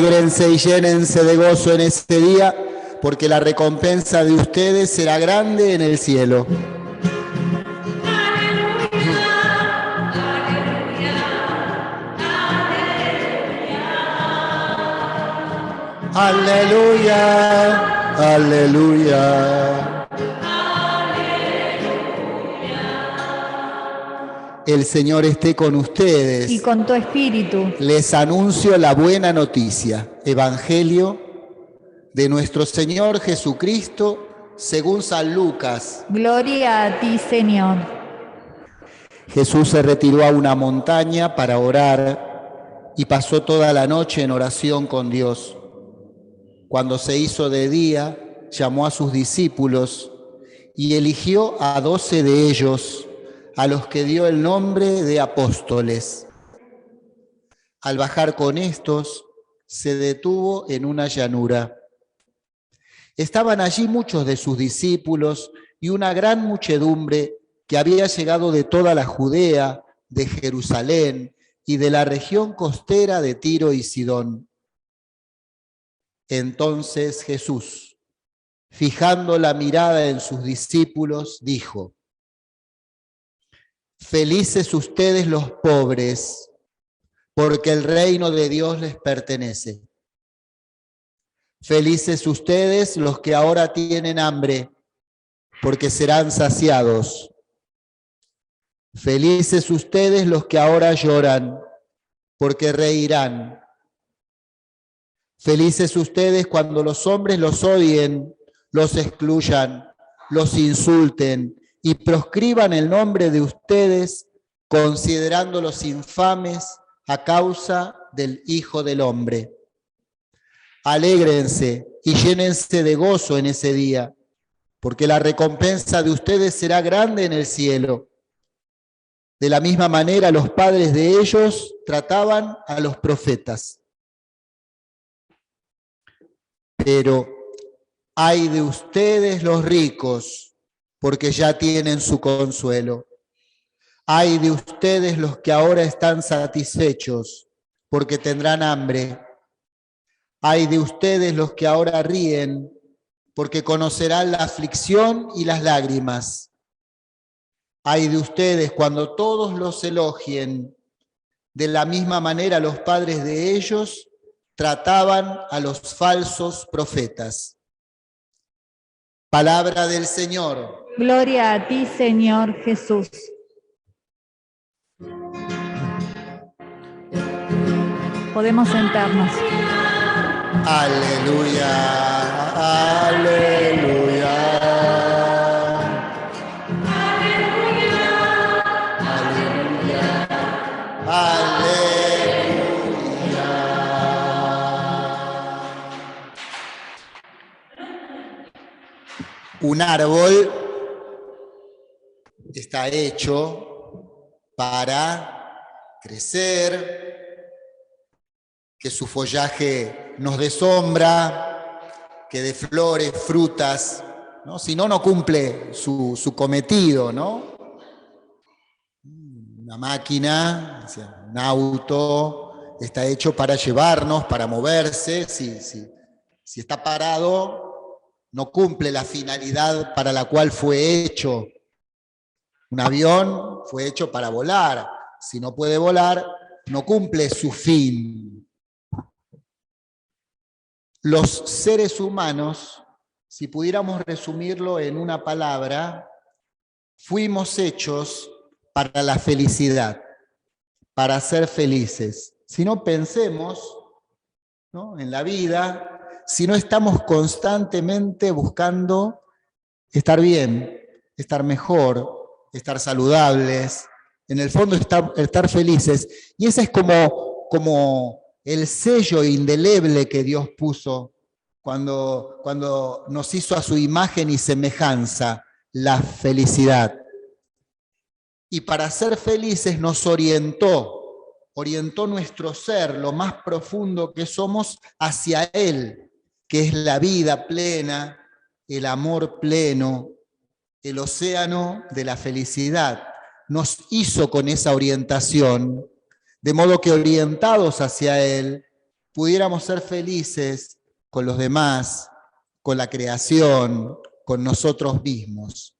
Alégrense y llénense de gozo en este día, porque la recompensa de ustedes será grande en el cielo. Aleluya, aleluya. El Señor esté con ustedes. Y con tu espíritu. Les anuncio la buena noticia. Evangelio de nuestro Señor Jesucristo según San Lucas. Gloria a ti, Señor. Jesús se retiró a una montaña para orar y pasó toda la noche en oración con Dios. Cuando se hizo de día, llamó a sus discípulos y eligió a 12 de ellos, a los que dio el nombre de apóstoles. Al bajar con estos, se detuvo en una llanura. Estaban allí muchos de sus discípulos y una gran muchedumbre que había llegado de toda la Judea, de Jerusalén y de la región costera de Tiro y Sidón. Entonces Jesús, fijando la mirada en sus discípulos, dijo: Felices ustedes los pobres, porque el reino de Dios les pertenece. Felices ustedes los que ahora tienen hambre, porque serán saciados. Felices ustedes los que ahora lloran, porque reirán. Felices ustedes cuando los hombres los odien, los excluyan, los insulten y proscriban el nombre de ustedes, considerándolos infames a causa del Hijo del Hombre. Alégrense y llénense de gozo en ese día, porque la recompensa de ustedes será grande en el cielo. De la misma manera los padres de ellos trataban a los profetas. Pero ay de ustedes los ricos, porque ya tienen su consuelo. Ay de ustedes los que ahora están satisfechos, porque tendrán hambre. Ay de ustedes los que ahora ríen, porque conocerán la aflicción y las lágrimas. Ay de ustedes cuando todos los elogien. De la misma manera los padres de ellos trataban a los falsos profetas. Palabra del Señor. Gloria a ti, Señor Jesús. Podemos sentarnos. Aleluya, aleluya. Aleluya, aleluya. Un árbol está hecho para crecer, que su follaje nos dé sombra, que dé flores, frutas, ¿no? Si no, no cumple su cometido, ¿no? Una máquina, un auto, está hecho para llevarnos, para moverse. Si está parado, no cumple la finalidad para la cual fue hecho. Un avión fue hecho para volar. Si no puede volar, no cumple su fin. Los seres humanos, si pudiéramos resumirlo en una palabra, fuimos hechos para la felicidad, para ser felices. Si no, pensemos, ¿no?, en la vida, si no estamos constantemente buscando estar bien, estar mejor, estar saludables, en el fondo estar felices. Y ese es como el sello indeleble que Dios puso cuando nos hizo a su imagen y semejanza, la felicidad. Y para ser felices nos orientó nuestro ser, lo más profundo que somos, hacia Él, que es la vida plena, el amor pleno, el océano de la felicidad. Nos hizo con esa orientación, de modo que orientados hacia Él, pudiéramos ser felices con los demás, con la creación, con nosotros mismos.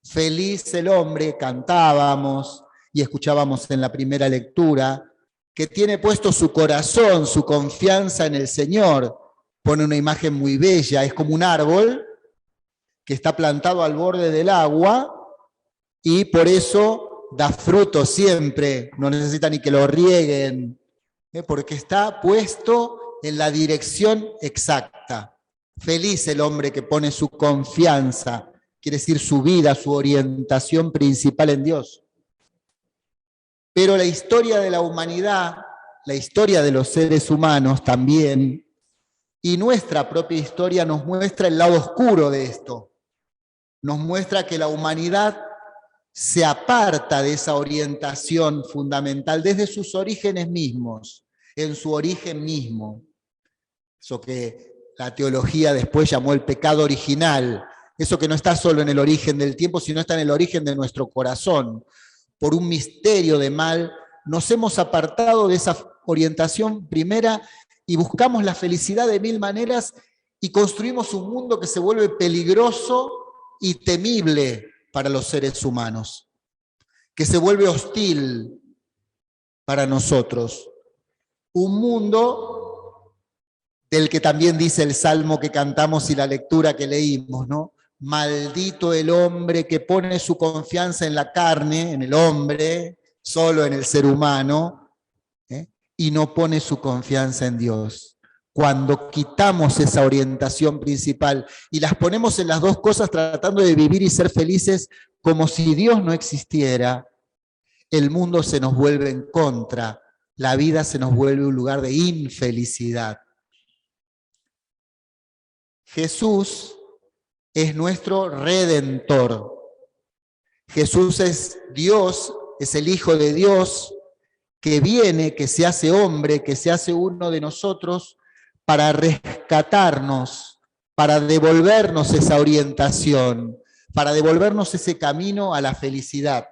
Feliz el hombre, cantábamos y escuchábamos en la primera lectura, que tiene puesto su corazón, su confianza en el Señor. Pone una imagen muy bella, es como un árbol que está plantado al borde del agua y por eso da fruto siempre, no necesita ni que lo rieguen, porque está puesto en la dirección exacta. Feliz el hombre que pone su confianza, quiere decir su vida, su orientación principal en Dios. Pero la historia de la humanidad, la historia de los seres humanos también, y nuestra propia historia nos muestra el lado oscuro de esto. Nos muestra que la humanidad se aparta de esa orientación fundamental desde sus orígenes mismos, en su origen mismo. Eso que la teología después llamó el pecado original, eso que no está solo en el origen del tiempo, sino está en el origen de nuestro corazón. Por un misterio de mal, nos hemos apartado de esa orientación primera y buscamos la felicidad de mil maneras y construimos un mundo que se vuelve peligroso y temible para los seres humanos, que se vuelve hostil para nosotros. Un mundo del que también dice el salmo que cantamos y la lectura que leímos, ¿no? Maldito el hombre que pone su confianza en la carne, en el hombre, solo en el ser humano, y no pone su confianza en Dios. Cuando quitamos esa orientación principal y las ponemos en las dos cosas tratando de vivir y ser felices como si Dios no existiera, el mundo se nos vuelve en contra, la vida se nos vuelve un lugar de infelicidad. Jesús es nuestro Redentor. Jesús es Dios, es el Hijo de Dios, que viene, que se hace hombre, que se hace uno de nosotros para rescatarnos, para devolvernos esa orientación, para devolvernos ese camino a la felicidad.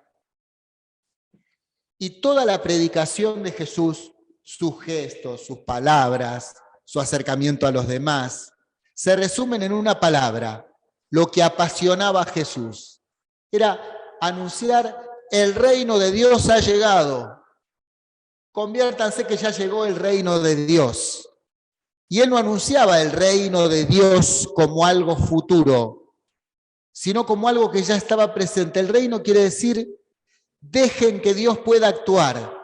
Y toda la predicación de Jesús, sus gestos, sus palabras, su acercamiento a los demás, se resumen en una palabra: lo que apasionaba a Jesús. Era anunciar: el reino de Dios ha llegado. Conviértanse que ya llegó el reino de Dios. Y él no anunciaba el reino de Dios como algo futuro, sino como algo que ya estaba presente. El reino quiere decir: dejen que Dios pueda actuar.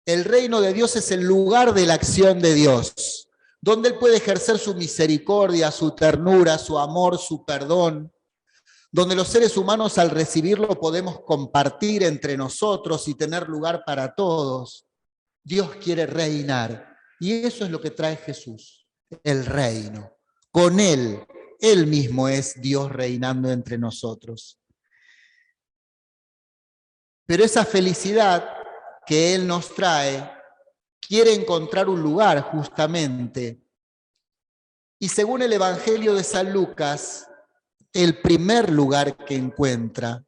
El reino de Dios es el lugar de la acción de Dios, donde Él puede ejercer su misericordia, su ternura, su amor, su perdón, donde los seres humanos al recibirlo podemos compartir entre nosotros y tener lugar para todos. Dios quiere reinar, y eso es lo que trae Jesús, el reino. Con Él, Él mismo es Dios reinando entre nosotros. Pero esa felicidad que Él nos trae quiere encontrar un lugar justamente. Y según el Evangelio de San Lucas, el primer lugar que encuentra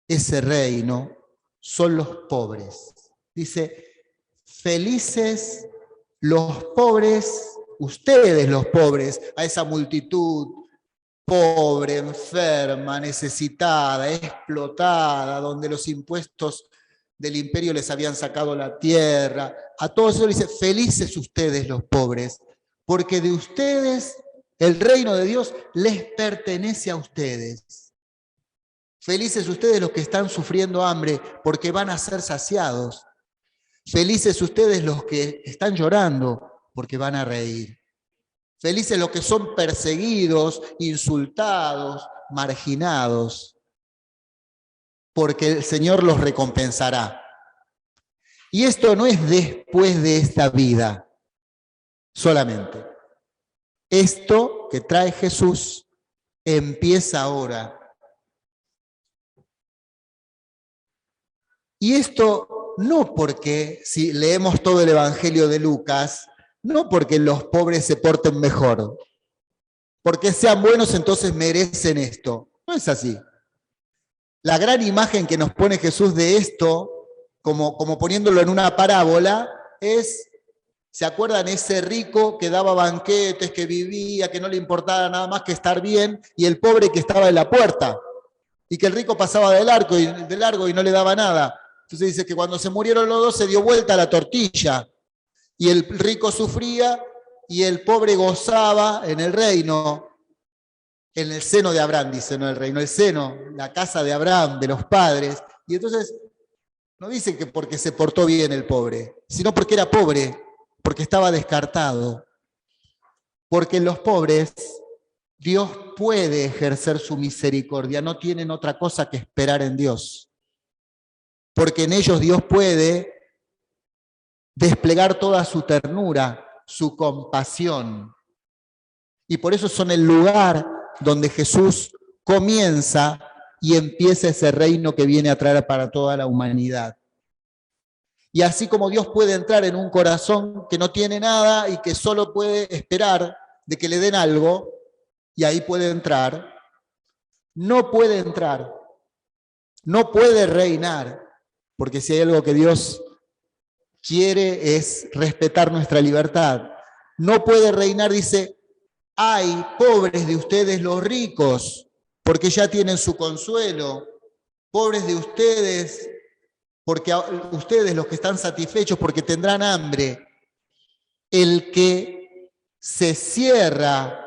ese reino son los pobres. Dice: felices los pobres, ustedes los pobres, a esa multitud pobre, enferma, necesitada, explotada, donde los impuestos del imperio les habían sacado la tierra. A todos ellos dice: felices ustedes los pobres, porque de ustedes el reino de Dios les pertenece a ustedes. Felices ustedes los que están sufriendo hambre, porque van a ser saciados. Felices ustedes los que están llorando, porque van a reír. Felices los que son perseguidos, insultados, marginados, porque el Señor los recompensará. Y esto no es después de esta vida solamente. Esto que trae Jesús empieza ahora. Y esto no porque, si leemos todo el Evangelio de Lucas, no porque los pobres se porten mejor, porque sean buenos entonces merecen esto. No es así. La gran imagen que nos pone Jesús de esto, como poniéndolo en una parábola, es ¿Se acuerdan ese rico que daba banquetes, que vivía, que no le importaba nada más que estar bien, y el pobre que estaba en la puerta? Y que el rico pasaba de largo y no le daba nada. Entonces dice que cuando se murieron los dos se dio vuelta la tortilla. Y el rico sufría y el pobre gozaba en el reino, en el seno de Abraham, dice, no el reino, el seno, la casa de Abraham, de los padres. Y entonces no dice que porque se portó bien el pobre, sino porque era pobre, porque estaba descartado. Porque en los pobres Dios puede ejercer su misericordia, no tienen otra cosa que esperar en Dios. Porque en ellos Dios puede desplegar toda su ternura, su compasión. Y por eso son el lugar donde Jesús comienza y empieza ese reino que viene a traer para toda la humanidad. Y así como Dios puede entrar en un corazón que no tiene nada y que solo puede esperar de que le den algo, y ahí puede entrar, no puede entrar, no puede reinar, porque si hay algo que Dios quiere es respetar nuestra libertad. No puede reinar, dice, ay, pobres de ustedes los ricos, porque ya tienen su consuelo. Pobres de ustedes, porque ustedes los que están satisfechos, porque tendrán hambre. El que se cierra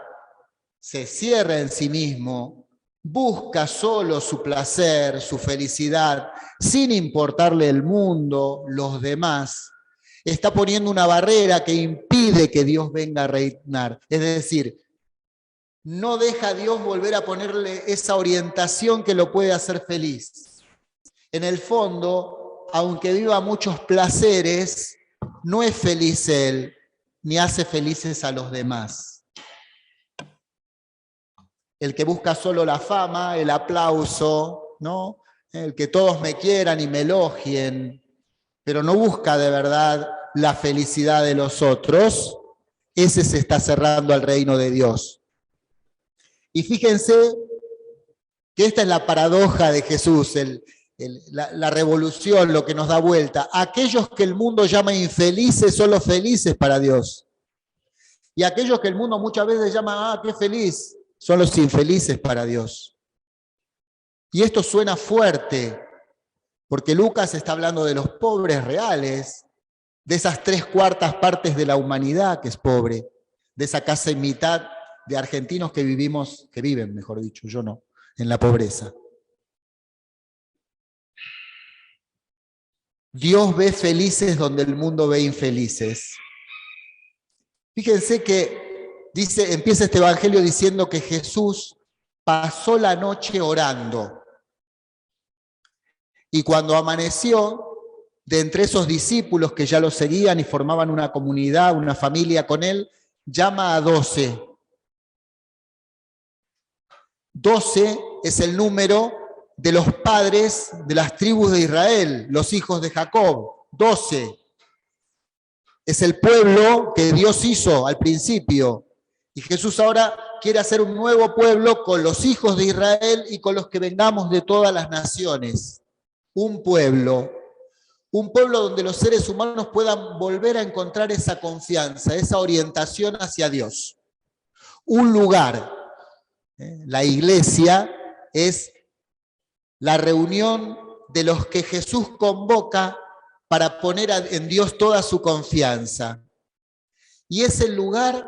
en sí mismo, busca solo su placer, su felicidad, sin importarle el mundo, los demás, está poniendo una barrera que impide que Dios venga a reinar. Es decir, no deja a Dios volver a ponerle esa orientación que lo puede hacer feliz. En el fondo, aunque viva muchos placeres, no es feliz él, ni hace felices a los demás. El que busca solo la fama, el aplauso, ¿no? El que todos me quieran y me elogien, pero no busca de verdad la felicidad de los otros, ese se está cerrando al reino de Dios. Y fíjense que esta es la paradoja de Jesús, la revolución, lo que nos da vuelta. Aquellos que el mundo llama infelices son los felices para Dios. Y aquellos que el mundo muchas veces llama, qué feliz, son los infelices para Dios. Y esto suena fuerte, porque Lucas está hablando de los pobres reales, de esas 3/4 partes de la humanidad que es pobre, de esa casi mitad de argentinos que viven, mejor dicho, yo no, en la pobreza. Dios ve felices donde el mundo ve infelices. Fíjense que empieza este evangelio diciendo que Jesús pasó la noche orando. Y cuando amaneció, de entre esos discípulos que ya lo seguían y formaban una comunidad, una familia con él, llama a 12. 12 es el número de los padres de las tribus de Israel, los hijos de Jacob. 12. Es el pueblo que Dios hizo al principio. Y Jesús ahora quiere hacer un nuevo pueblo con los hijos de Israel y con los que vengamos de todas las naciones. Un pueblo donde los seres humanos puedan volver a encontrar esa confianza, esa orientación hacia Dios. Un lugar. La iglesia es la reunión de los que Jesús convoca para poner en Dios toda su confianza. Y es el lugar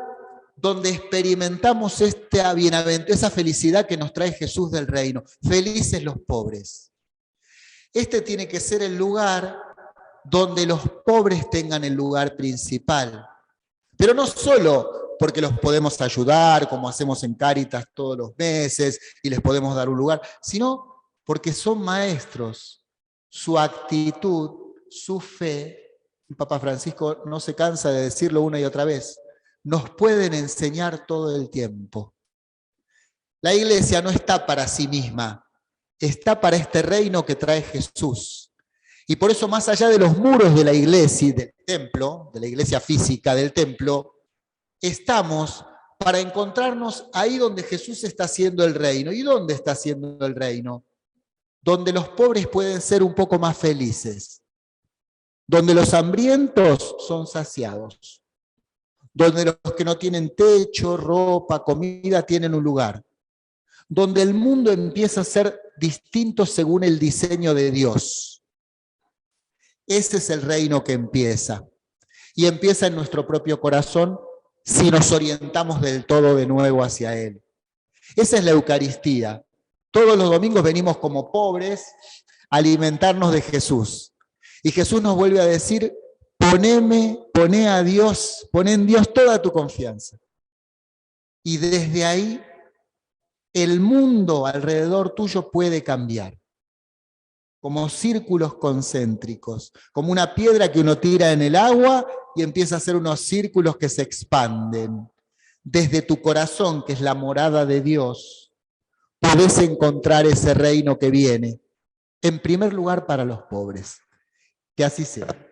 donde experimentamos esa felicidad que nos trae Jesús del reino. Felices los pobres. Este tiene que ser el lugar donde los pobres tengan el lugar principal. Pero no solo porque los podemos ayudar, como hacemos en Cáritas todos los meses, y les podemos dar un lugar, sino porque son maestros. Su actitud, su fe, el Papa Francisco no se cansa de decirlo una y otra vez, nos pueden enseñar todo el tiempo. La iglesia no está para sí misma, está para este reino que trae Jesús. Y por eso, más allá de los muros de la iglesia y del templo, de la iglesia física del templo, estamos para encontrarnos ahí donde Jesús está haciendo el reino. ¿Y dónde está haciendo el reino? Donde los pobres pueden ser un poco más felices, donde los hambrientos son saciados, donde los que no tienen techo, ropa, comida, tienen un lugar, donde el mundo empieza a ser distinto según el diseño de Dios. Ese es el reino que empieza. Y empieza en nuestro propio corazón si nos orientamos del todo de nuevo hacia Él. Esa es la Eucaristía. Todos los domingos venimos como pobres a alimentarnos de Jesús. Y Jesús nos vuelve a decir, poné a Dios, poné en Dios toda tu confianza. Y desde ahí, el mundo alrededor tuyo puede cambiar. Como círculos concéntricos, como una piedra que uno tira en el agua y empieza a hacer unos círculos que se expanden. Desde tu corazón, que es la morada de Dios, podés encontrar ese reino que viene, en primer lugar para los pobres. Que así sea.